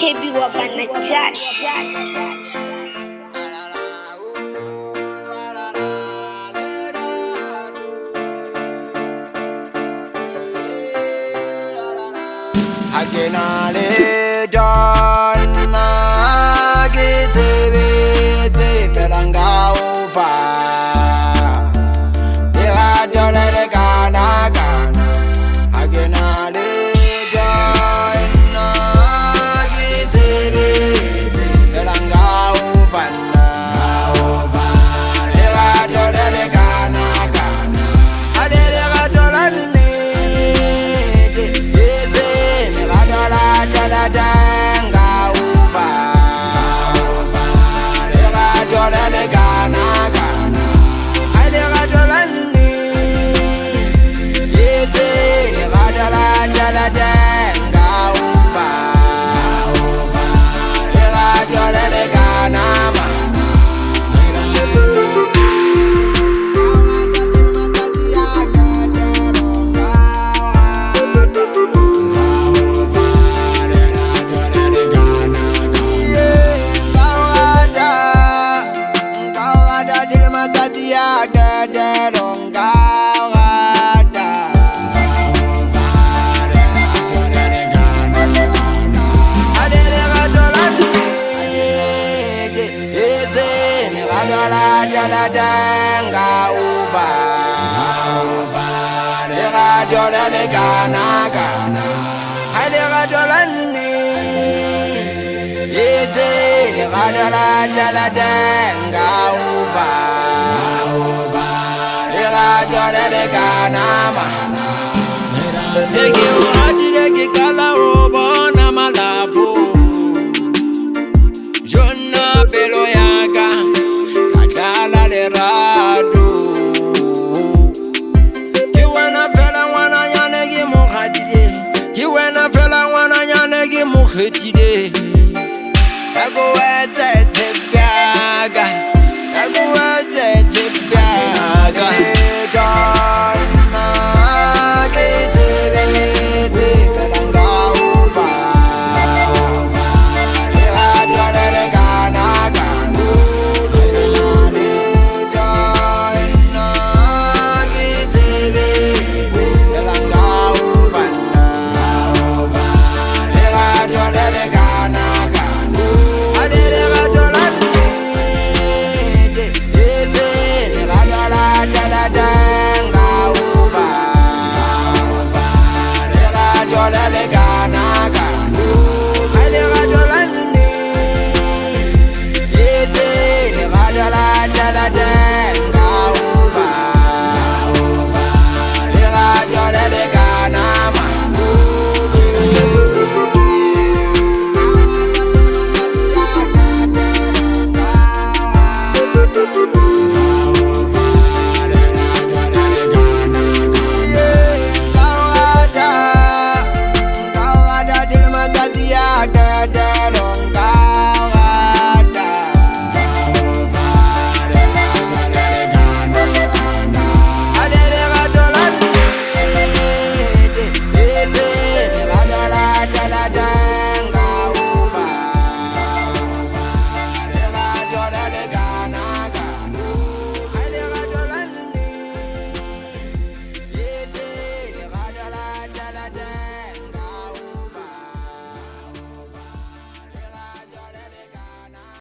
Tshepe wa BANA judge. Agenale donna gizebete pelanga ufa Lerato le gana gana Agenale donna gizebete pelanga ufa Lerato le gana gana Lerato le Denga uva, Lerato le gana gana, Lerato lani, yese Lerato la denga uva, Lerato le gana mana. La denga uva, Lerato le gana gana, Lerato lani, yese Lerato la denga uva, Lerato le gana mana.